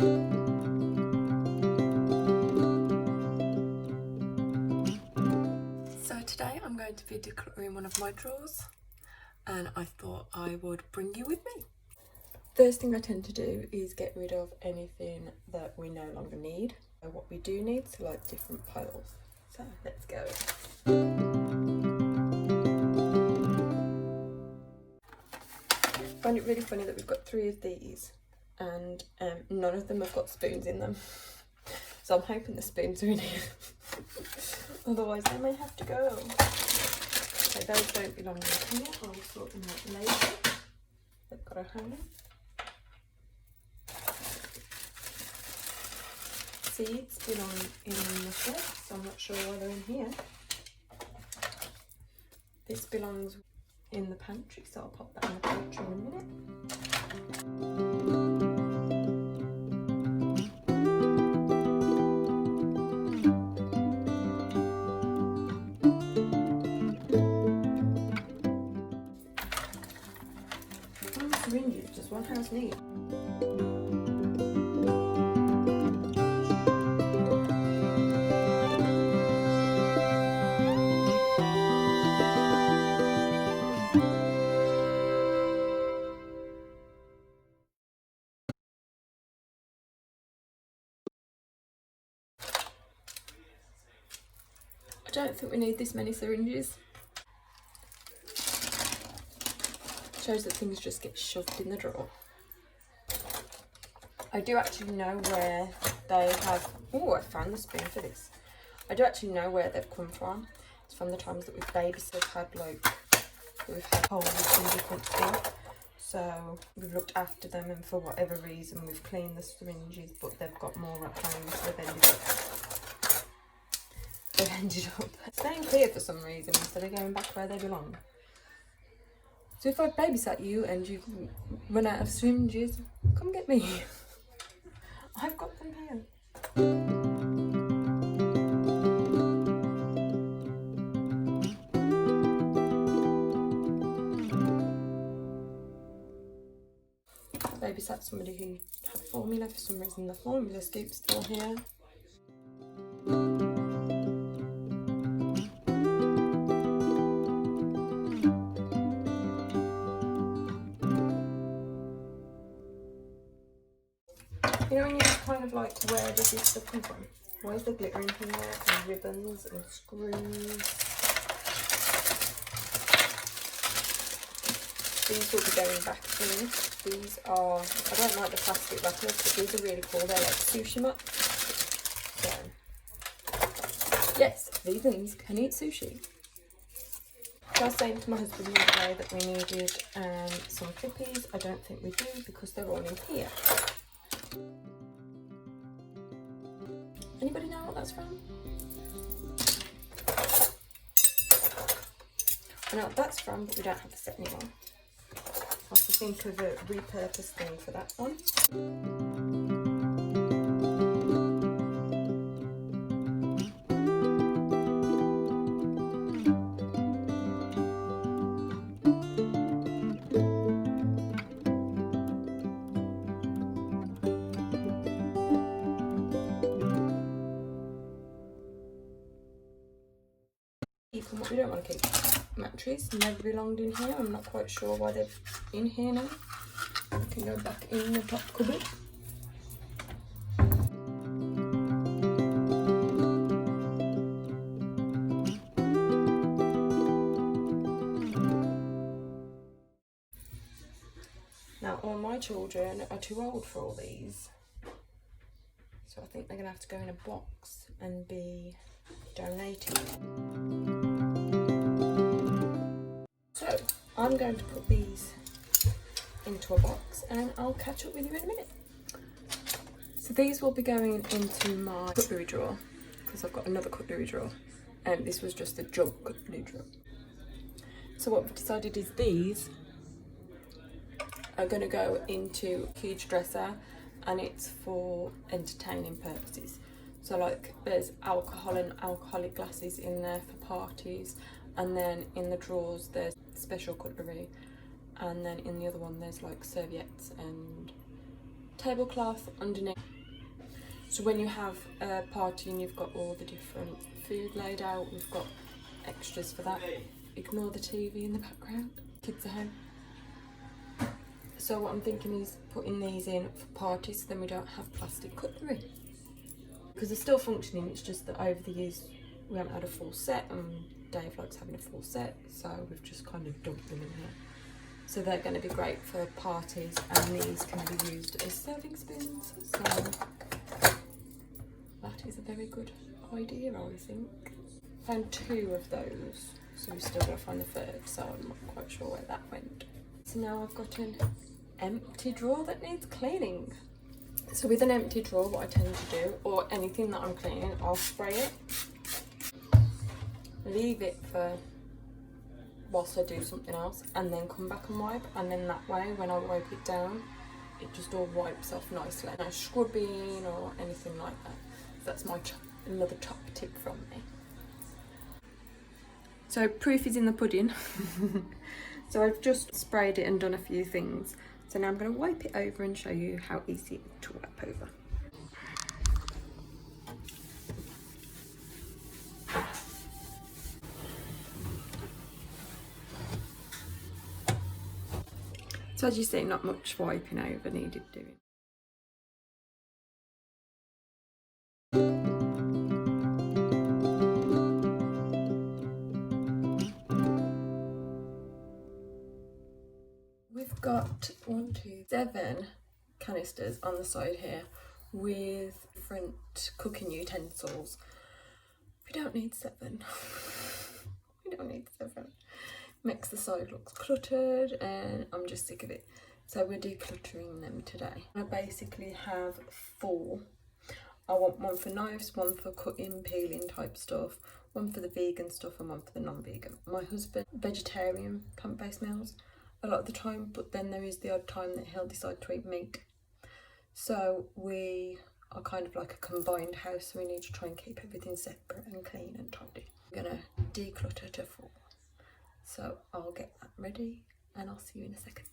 So today I'm going to be decluttering one of my drawers, and I thought I would bring you with me. First thing I tend to do is get rid of anything that we no longer need, and what we do need, so like different piles. So let's go. I find it really funny that we've got 3 of these and none of them have got spoons in them. So I'm hoping the spoons are in here. Otherwise they may have to go. Okay, those don't belong in here. I'll sort them out later. They've got a home. Seeds belong in the shed, so I'm not sure why they're in here. This belongs in the pantry, so I'll pop that in the pantry in a minute. Syringes does one house need? I don't think we need this many syringes. Shows that things just get shoved in the drawer. I do actually know where they have... Oh, I found the spoon for this. I do actually know where they've come from. It's from the times that we've babysat, had like... We've had holes in different things. So we've looked after them, and for whatever reason we've cleaned the syringes, but they've got more at home, so they've ended up staying clear for some reason instead of going back where they belong. So if I babysat you and you run out of syringes, come get me. I've got them here. I babysat somebody who had formula. For some reason the formula scoop's still here. You know when you're just kind of like, where does this stuff come from? Why is there glitter in here, and ribbons and screws? These will be going back in. These are, I don't like the plastic wrappers, but these are really cool. They're like sushi mats. So, yes, vegans can eat sushi. I was saying to my husband the other day that we needed some clippies. I don't think we do because they're all in here. Anybody know what that's from? I know what that's from, but we don't have the set anymore. I have to think of a repurposed thing for that one. What we don't want to keep. Mattress never belonged in here. I'm not quite sure why they're in here now. We can go back in the top cupboard. Now all my children are too old for all these, so I think they're going to have to go in a box and be donated. So I'm going to put these into a box and I'll catch up with you in a minute. So these will be going into my cutlery drawer, because I've got another cutlery drawer, and this was just a jug cutlery drawer. So what we've decided is these are going to go into a huge dresser, and it's for entertaining purposes. So like there's alcohol and alcoholic glasses in there for parties, and then in the drawers there's special cutlery, and then in the other one there's like serviettes and tablecloth underneath. So when you have a party and you've got all the different food laid out, we've got extras for that. Ignore the TV in the background, kids are home. So what I'm thinking is putting these in for parties so then we don't have plastic cutlery. Because they're still functioning, it's just that over the years we haven't had a full set and Dave likes having a full set, so we've just kind of dumped them in here. So they're going to be great for parties and these can be used as serving spoons. So that is a very good idea, I think. Found 2 of those, so we've still got to find the 3rd, so I'm not quite sure where that went. So now I've got an empty drawer that needs cleaning. So with an empty drawer, what I tend to do, or anything that I'm cleaning, I'll spray it, leave it for whilst I do something else, and then come back and wipe, and then that way when I wipe it down, it just all wipes off nicely. No scrubbing or anything like that. That's my another top tip from me. So proof is in the pudding. So I've just sprayed it and done a few things. So now I'm going to wipe it over and show you how easy it is to wipe over. So as you see, not much wiping over needed doing. We've got 7 canisters on the side here with different cooking utensils. We don't need 7. We don't need 7. Makes the side look cluttered and I'm just sick of it. So we're decluttering them today. I basically have 4. I want one for knives, one for cutting, peeling type stuff, one for the vegan stuff and one for the non-vegan. My husband, vegetarian, plant-based meals a lot of the time, but then there is the odd time that he'll decide to eat meat. So we are kind of like a combined house, so we need to try and keep everything separate and clean and tidy. I'm gonna declutter to 4. So I'll get that ready and I'll see you in a second.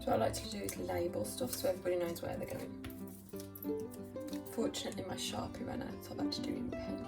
So what I like to do is label stuff so everybody knows where they're going. Fortunately my Sharpie ran out, so I've had to do it in pen.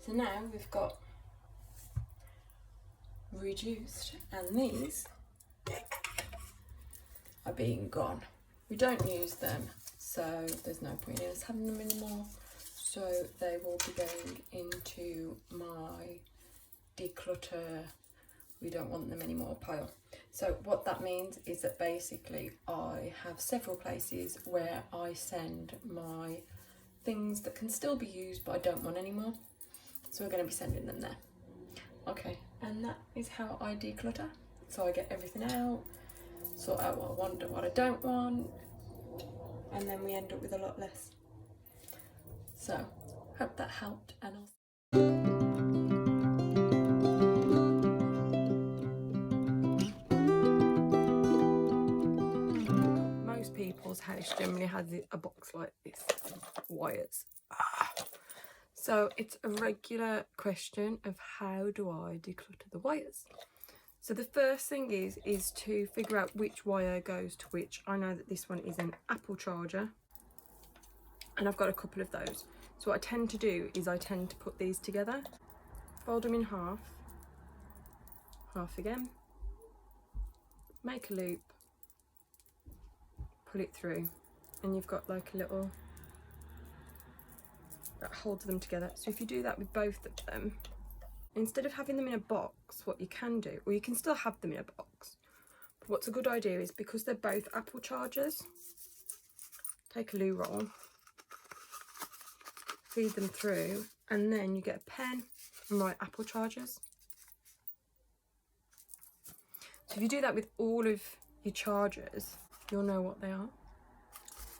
So now we've got reduced, and these are being gone. We don't use them, so there's no point in us having them anymore. So they will be going into my declutter, we don't want them anymore pile. So what that means is that basically I have several places where I send my things that can still be used but I don't want anymore. So we're going to be sending them there. Okay, and that is how I declutter. So I get everything out, sort out what I want and what I don't want, and then we end up with a lot less. So hope that helped, and most people's house generally has a box like this, wires. So it's a regular question of how do I declutter the wires. So the first thing is to figure out which wire goes to which. I know that this one is an Apple charger, and I've got a couple of those. So what I tend to do is I tend to put these together, fold them in half, half again, make a loop, pull it through, and you've got like a little that holds them together. So if you do that with both of them, instead of having them in a box, what you can do, or you can still have them in a box, but what's a good idea is, because they're both Apple chargers, take a loo roll, feed them through, and then you get a pen and write Apple chargers. So if you do that with all of your chargers, you'll know what they are.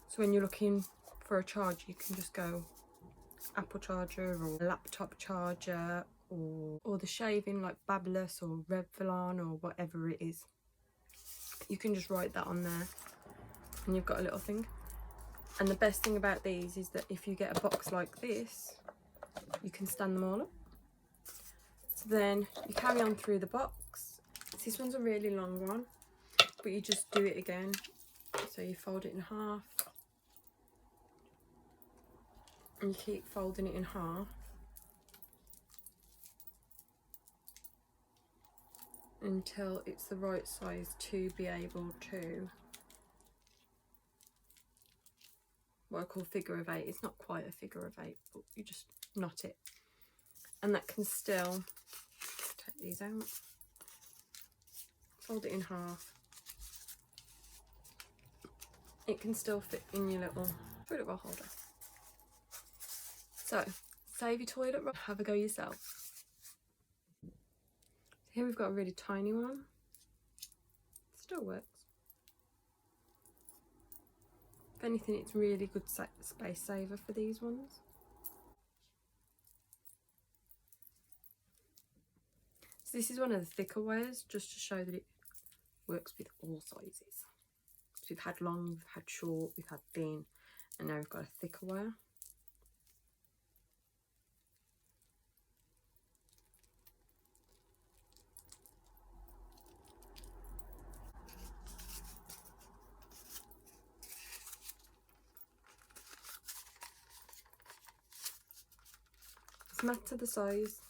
So when you're looking for a charger, you can just go Apple charger or laptop charger, or the shaving like Babylus or Revlon or whatever it is. You can just write that on there and you've got a little thing. And the best thing about these is that if you get a box like this, you can stand them all up. So then you carry on through the box. This one's a really long one, but you just do it again. So you fold it in half, and you keep folding it in half until it's the right size to be able to, what I call figure of eight. It's not quite a figure of eight, but you just knot it, and that can still, take these out, fold it in half, it can still fit in your little toilet roll holder. So save your toilet roll, have a go yourself. Here we've got a really tiny one, still works. If anything, it's really good space saver for these ones. So this is one of the thicker wires, just to show that it works with all sizes. So we've had long, we've had short, we've had thin, and now we've got a thicker wire. It's matter the size,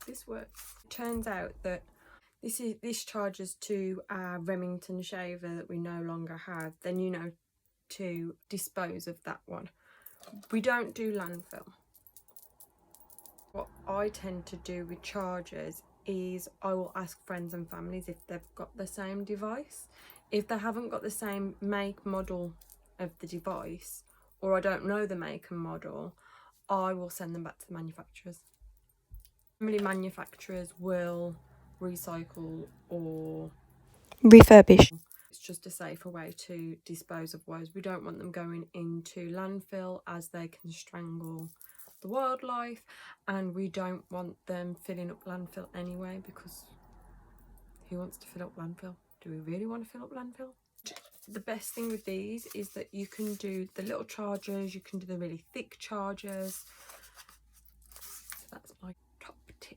this works. It turns out that this charges to our Remington shaver that we no longer have, then you know to dispose of that one. We don't do landfill. What I tend to do with chargers is I will ask friends and families if they've got the same device. If they haven't got the same make, model of the device, or I don't know the make and model, I will send them back to the manufacturers. Normally manufacturers will recycle or refurbish. It's just a safer way to dispose of wires. We don't want them going into landfill, as they can strangle the wildlife, and we don't want them filling up landfill anyway, because who wants to fill up landfill? Do we really want to fill up landfill? The best thing with these is that you can do the little chargers, you can do the really thick chargers. So that's my top tip.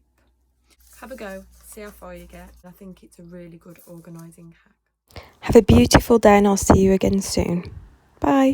Have a go, see how far you get. I think it's a really good organising hack. Have a beautiful day, and I'll see you again soon. Bye.